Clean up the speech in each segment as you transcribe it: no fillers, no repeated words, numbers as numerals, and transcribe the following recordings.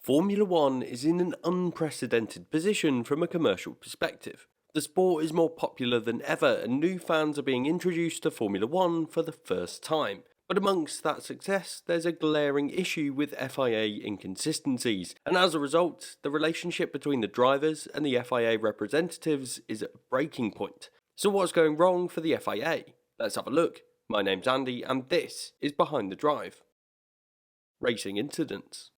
Formula One is in an unprecedented position from a commercial perspective. The sport is more popular than ever, and new fans are being introduced to Formula One for the first time. But amongst that success, there's a glaring issue with FIA inconsistencies, and as a result, the relationship between the drivers and the FIA representatives is at a breaking point. So what's going wrong for the FIA? Let's have a look. My name's Andy, and this is Behind the Drive. Racing incidents.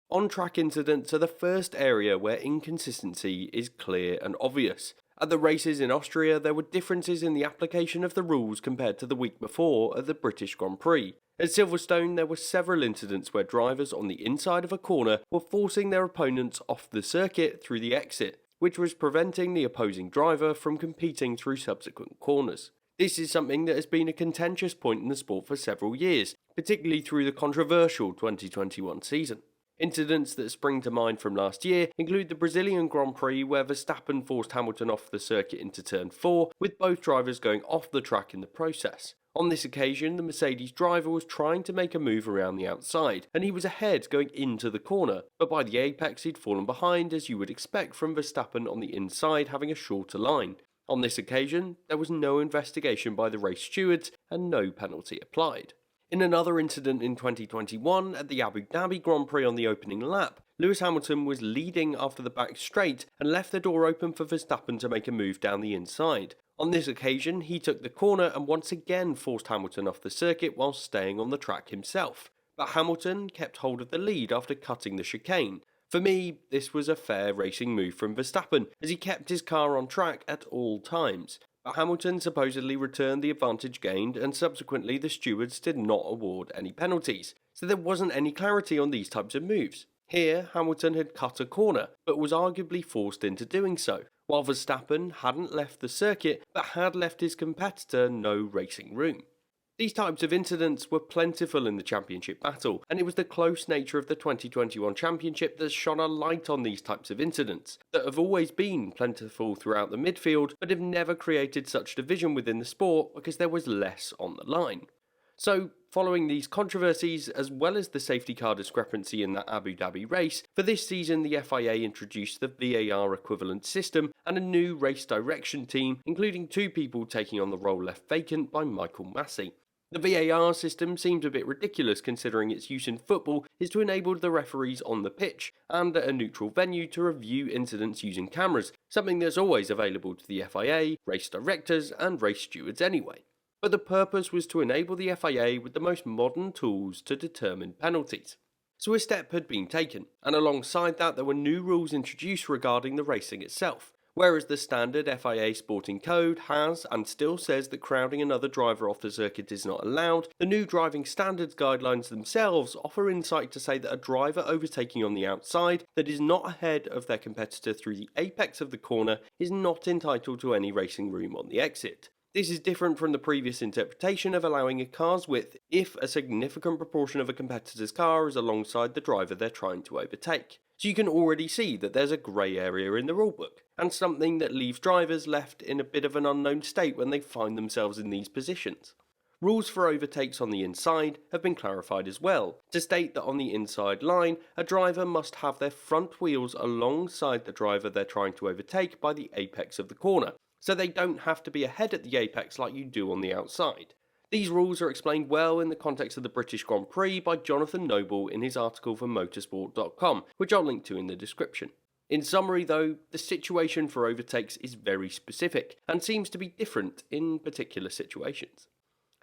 On-track incidents are the first area where inconsistency is clear and obvious. At the races in Austria, there were differences in the application of the rules compared to the week before at the British Grand Prix. At Silverstone, there were several incidents where drivers on the inside of a corner were forcing their opponents off the circuit through the exit, which was preventing the opposing driver from competing through subsequent corners. This is something that has been a contentious point in the sport for several years, particularly through the controversial 2021 season. Incidents that spring to mind from last year include the Brazilian Grand Prix where Verstappen forced Hamilton off the circuit into turn 4, with both drivers going off the track in the process. On this occasion, the Mercedes driver was trying to make a move around the outside, and he was ahead going into the corner, but by the apex he'd fallen behind, as you would expect from Verstappen on the inside having a shorter line. On this occasion, there was no investigation by the race stewards and no penalty applied. In another incident in 2021, at the Abu Dhabi Grand Prix on the opening lap, Lewis Hamilton was leading after the back straight and left the door open for Verstappen to make a move down the inside. On this occasion, he took the corner and once again forced Hamilton off the circuit while staying on the track himself. But Hamilton kept hold of the lead after cutting the chicane. For me, this was a fair racing move from Verstappen, as he kept his car on track at all times. But Hamilton supposedly returned the advantage gained, and subsequently the stewards did not award any penalties, so there wasn't any clarity on these types of moves. Here, Hamilton had cut a corner, but was arguably forced into doing so, while Verstappen hadn't left the circuit, but had left his competitor no racing room. These types of incidents were plentiful in the championship battle, and it was the close nature of the 2021 championship that shone a light on these types of incidents, that have always been plentiful throughout the midfield, but have never created such division within the sport because there was less on the line. So, following these controversies, as well as the safety car discrepancy in that Abu Dhabi race, for this season the FIA introduced the VAR equivalent system and a new race direction team, including 2 people taking on the role left vacant by Michael Massey. The VAR system seems a bit ridiculous considering its use in football is to enable the referees on the pitch and at a neutral venue to review incidents using cameras, something that's always available to the FIA, race directors and race stewards anyway. But the purpose was to enable the FIA with the most modern tools to determine penalties. So a step had been taken, and alongside that there were new rules introduced regarding the racing itself. Whereas the standard FIA sporting code has and still says that crowding another driver off the circuit is not allowed, the new driving standards guidelines themselves offer insight to say that a driver overtaking on the outside that is not ahead of their competitor through the apex of the corner is not entitled to any racing room on the exit. This is different from the previous interpretation of allowing a car's width if a significant proportion of a competitor's car is alongside the driver they're trying to overtake. So you can already see that there's a grey area in the rulebook, and something that leaves drivers left in a bit of an unknown state when they find themselves in these positions. Rules for overtakes on the inside have been clarified as well, to state that on the inside line, a driver must have their front wheels alongside the driver they're trying to overtake by the apex of the corner, so they don't have to be ahead at the apex like you do on the outside. These rules are explained well in the context of the British Grand Prix by Jonathan Noble in his article for motorsport.com, which I'll link to in the description. In summary though, the situation for overtakes is very specific, and seems to be different in particular situations.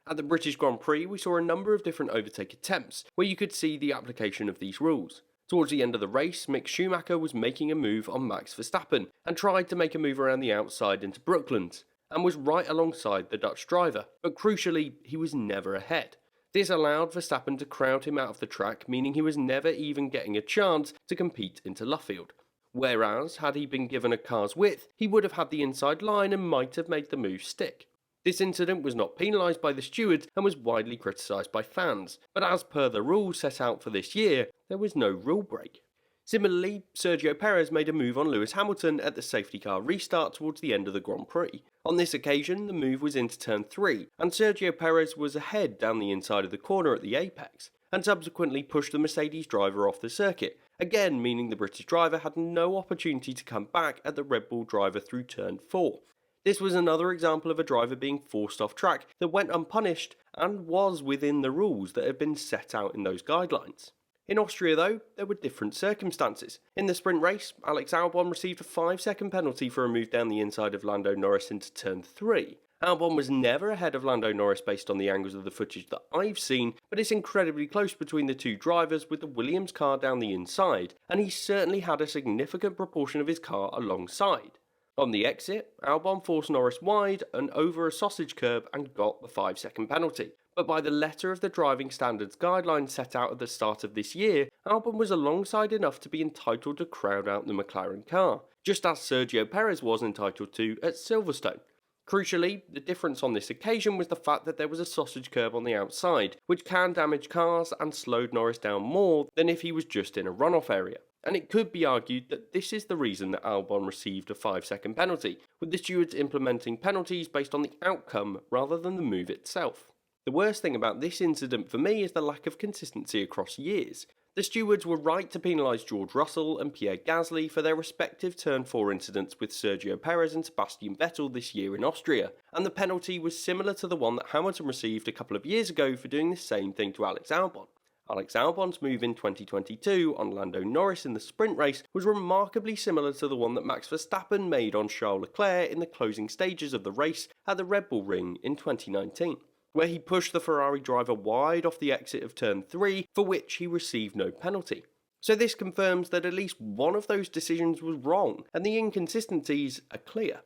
At the British Grand Prix we saw a number of different overtake attempts, where you could see the application of these rules. Towards the end of the race, Mick Schumacher was making a move on Max Verstappen, and tried to make a move around the outside into Brooklands, and was right alongside the Dutch driver, but crucially, he was never ahead. This allowed Verstappen to crowd him out of the track, meaning he was never even getting a chance to compete into Luffield. Whereas, had he been given a car's width, he would have had the inside line and might have made the move stick. This incident was not penalised by the stewards and was widely criticised by fans, but as per the rules set out for this year, there was no rule break. Similarly, Sergio Perez made a move on Lewis Hamilton at the safety car restart towards the end of the Grand Prix. On this occasion, the move was into turn 3, and Sergio Perez was ahead down the inside of the corner at the apex. and subsequently pushed the Mercedes driver off the circuit, again meaning the British driver had no opportunity to come back at the Red Bull driver through turn 4. This was another example of a driver being forced off track that went unpunished and was within the rules that had been set out in those guidelines. In Austria though, there were different circumstances. In the sprint race, Alex Albon received a 5-second penalty for a move down the inside of Lando Norris into turn 3. Albon was never ahead of Lando Norris based on the angles of the footage that I've seen, but it's incredibly close between the two drivers with the Williams car down the inside, and he certainly had a significant proportion of his car alongside. On the exit, Albon forced Norris wide and over a sausage curb and got the 5-second penalty. But by the letter of the driving standards guidelines set out at the start of this year, Albon was alongside enough to be entitled to crowd out the McLaren car, just as Sergio Perez was entitled to at Silverstone. Crucially, the difference on this occasion was the fact that there was a sausage curb on the outside, which can damage cars and slowed Norris down more than if he was just in a runoff area. And it could be argued that this is the reason that Albon received a 5-second penalty, with the stewards implementing penalties based on the outcome rather than the move itself. The worst thing about this incident for me is the lack of consistency across years. The stewards were right to penalise George Russell and Pierre Gasly for their respective Turn 4 incidents with Sergio Perez and Sebastian Vettel this year in Austria, and the penalty was similar to the one that Hamilton received a couple of years ago for doing the same thing to Alex Albon. Alex Albon's move in 2022 on Lando Norris in the sprint race was remarkably similar to the one that Max Verstappen made on Charles Leclerc in the closing stages of the race at the Red Bull Ring in 2019, where he pushed the Ferrari driver wide off the exit of turn 3, for which he received no penalty. So this confirms that at least one of those decisions was wrong, and the inconsistencies are clear.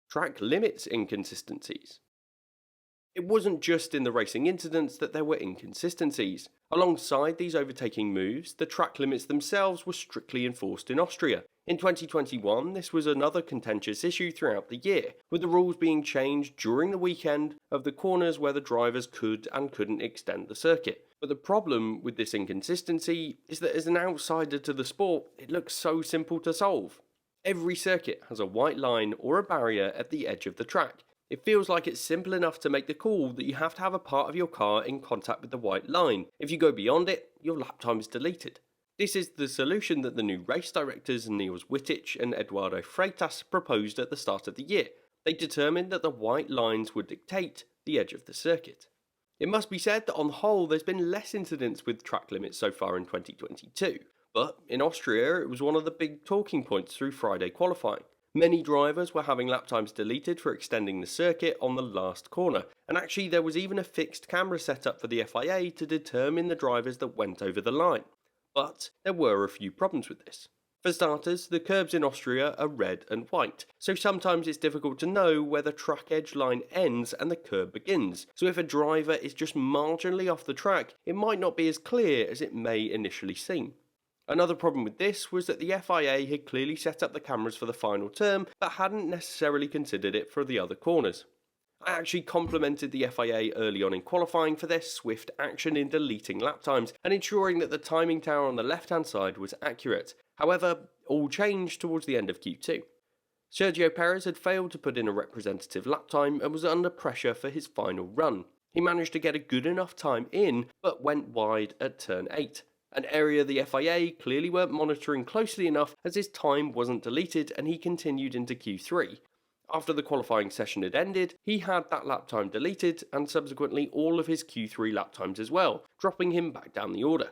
Track limits inconsistencies. It wasn't just in the racing incidents that there were inconsistencies. Alongside these overtaking moves, the track limits themselves were strictly enforced in Austria. In 2021, this was another contentious issue throughout the year, with the rules being changed during the weekend of the corners where the drivers could and couldn't extend the circuit. But the problem with this inconsistency is that as an outsider to the sport, it looks so simple to solve. Every circuit has a white line or a barrier at the edge of the track. It feels like it's simple enough to make the call that you have to have a part of your car in contact with the white line. If you go beyond it, your lap time is deleted. This is the solution that the new race directors Niels Wittich and Eduardo Freitas proposed at the start of the year. They determined that the white lines would dictate the edge of the circuit. It must be said that on the whole there's been less incidents with track limits so far in 2022, but in Austria it was one of the big talking points through Friday qualifying. Many drivers were having lap times deleted for extending the circuit on the last corner, and actually there was even a fixed camera set up for the FIA to determine the drivers that went over the line. But there were a few problems with this. For starters, the curbs in Austria are red and white, so sometimes it's difficult to know where the track edge line ends and the curb begins, so if a driver is just marginally off the track, it might not be as clear as it may initially seem. Another problem with this was that the FIA had clearly set up the cameras for the final turn, but hadn't necessarily considered it for the other corners. I actually complimented the FIA early on in qualifying for their swift action in deleting lap times and ensuring that the timing tower on the left-hand side was accurate. However, all changed towards the end of Q2. Sergio Perez had failed to put in a representative lap time and was under pressure for his final run. He managed to get a good enough time in, but went wide at turn 8. An area the FIA clearly weren't monitoring closely enough as his time wasn't deleted and he continued into Q3. After the qualifying session had ended, he had that lap time deleted and subsequently all of his Q3 lap times as well, dropping him back down the order.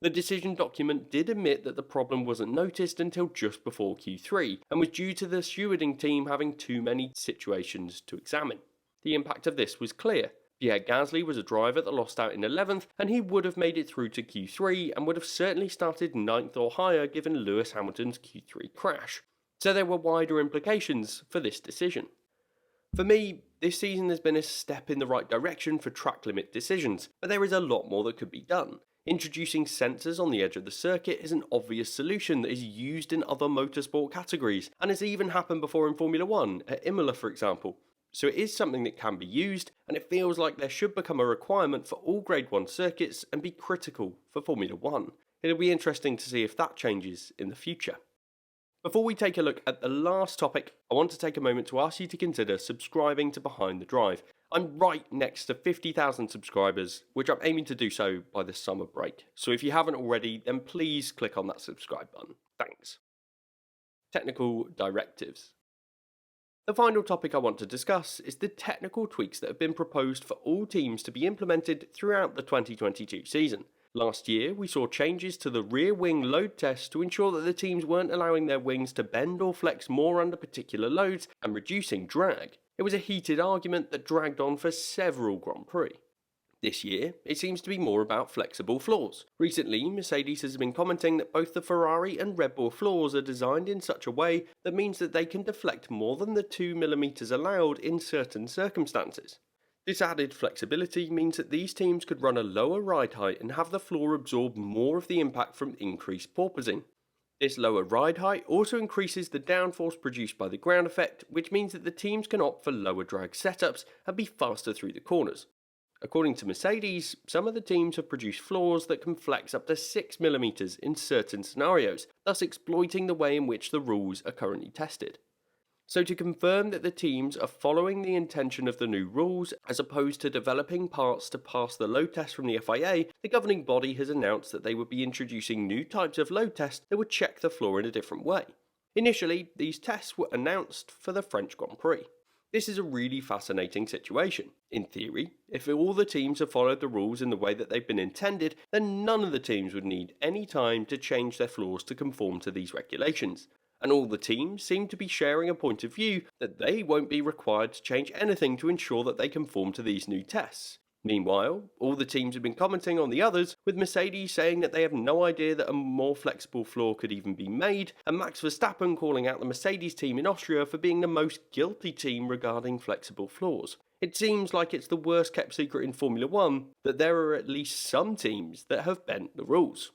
The decision document did admit that the problem wasn't noticed until just before Q3 and was due to the stewarding team having too many situations to examine. The impact of this was clear. Pierre Gasly was a driver that lost out in 11th, and he would have made it through to Q3 and would have certainly started 9th or higher given Lewis Hamilton's Q3 crash. So there were wider implications for this decision. For me, this season has been a step in the right direction for track limit decisions, but there is a lot more that could be done. Introducing sensors on the edge of the circuit is an obvious solution that is used in other motorsport categories, and has even happened before in Formula 1, at Imola for example. So it is something that can be used, and it feels like there should become a requirement for all Grade 1 circuits and be critical for Formula 1. It'll be interesting to see if that changes in the future. Before we take a look at the last topic, I want to take a moment to ask you to consider subscribing to Behind the Drive. I'm right next to 50,000 subscribers, which I'm aiming to do so by the summer break. So if you haven't already, then please click on that subscribe button. Thanks. Technical directives. The final topic I want to discuss is the technical tweaks that have been proposed for all teams to be implemented throughout the 2022 season. Last year, we saw changes to the rear wing load test to ensure that the teams weren't allowing their wings to bend or flex more under particular loads and reducing drag. It was a heated argument that dragged on for several Grand Prix. This year, it seems to be more about flexible floors. Recently, Mercedes has been commenting that both the Ferrari and Red Bull floors are designed in such a way that means that they can deflect more than the 2mm allowed in certain circumstances. This added flexibility means that these teams could run a lower ride height and have the floor absorb more of the impact from increased porpoising. This lower ride height also increases the downforce produced by the ground effect, which means that the teams can opt for lower drag setups and be faster through the corners. According to Mercedes, some of the teams have produced floors that can flex up to 6mm in certain scenarios, thus exploiting the way in which the rules are currently tested. So to confirm that the teams are following the intention of the new rules, as opposed to developing parts to pass the load test from the FIA, the governing body has announced that they would be introducing new types of load tests that would check the floor in a different way. Initially, these tests were announced for the French Grand Prix. This is a really fascinating situation. In theory, if all the teams have followed the rules in the way that they've been intended, then none of the teams would need any time to change their floors to conform to these regulations. And all the teams seem to be sharing a point of view that they won't be required to change anything to ensure that they conform to these new tests. Meanwhile, all the teams have been commenting on the others, with Mercedes saying that they have no idea that a more flexible floor could even be made, and Max Verstappen calling out the Mercedes team in Austria for being the most guilty team regarding flexible floors. It seems like it's the worst kept secret in Formula 1 that there are at least some teams that have bent the rules.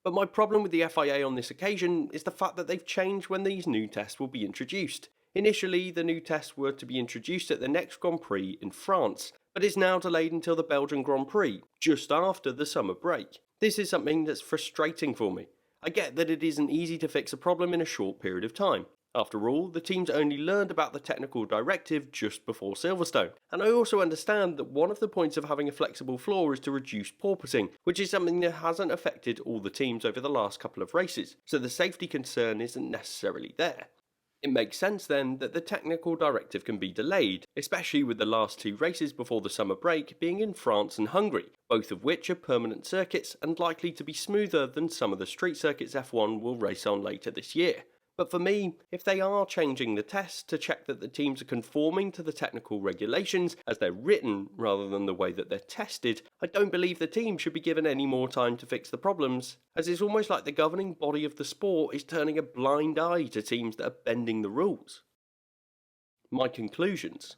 But my problem with the FIA on this occasion is the fact that they've changed when these new tests will be introduced. Initially, the new tests were to be introduced at the next Grand Prix in France, but is now delayed until the Belgian Grand Prix, just after the summer break. This is something that's frustrating for me. I get that it isn't easy to fix a problem in a short period of time. After all, the teams only learned about the technical directive just before Silverstone, and I also understand that one of the points of having a flexible floor is to reduce porpoising, which is something that hasn't affected all the teams over the last couple of races, so the safety concern isn't necessarily there. It makes sense then that the technical directive can be delayed, especially with the last two races before the summer break being in France and Hungary, both of which are permanent circuits and likely to be smoother than some of the street circuits F1 will race on later this year. But for me, if they are changing the test to check that the teams are conforming to the technical regulations as they're written rather than the way that they're tested, I don't believe the team should be given any more time to fix the problems, as it's almost like the governing body of the sport is turning a blind eye to teams that are bending the rules. My conclusions.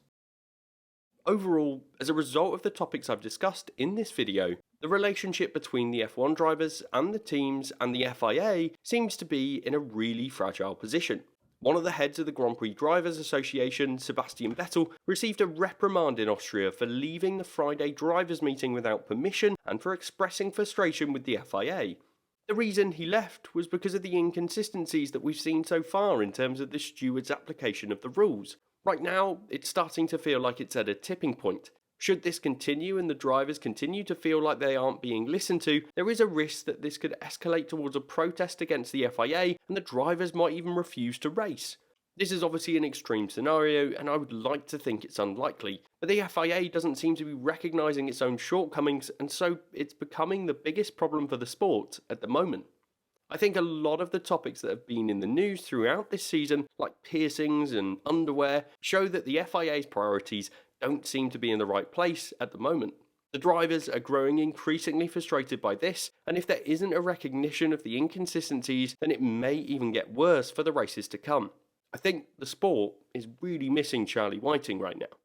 Overall, as a result of the topics I've discussed in this video, the relationship between the F1 drivers and the teams and the FIA seems to be in a really fragile position. One of the heads of the Grand Prix Drivers Association, Sebastian Vettel, received a reprimand in Austria for leaving the Friday drivers' meeting without permission and for expressing frustration with the FIA. The reason he left was because of the inconsistencies that we've seen so far in terms of the stewards' application of the rules. Right now, it's starting to feel like it's at a tipping point. Should this continue and the drivers continue to feel like they aren't being listened to, there is a risk that this could escalate towards a protest against the FIA and the drivers might even refuse to race. This is obviously an extreme scenario and I would like to think it's unlikely, but the FIA doesn't seem to be recognising its own shortcomings and so it's becoming the biggest problem for the sport at the moment. I think a lot of the topics that have been in the news throughout this season, like piercings and underwear, show that the FIA's priorities don't seem to be in the right place at the moment. The drivers are growing increasingly frustrated by this, and if there isn't a recognition of the inconsistencies, then it may even get worse for the races to come. I think the sport is really missing Charlie Whiting right now.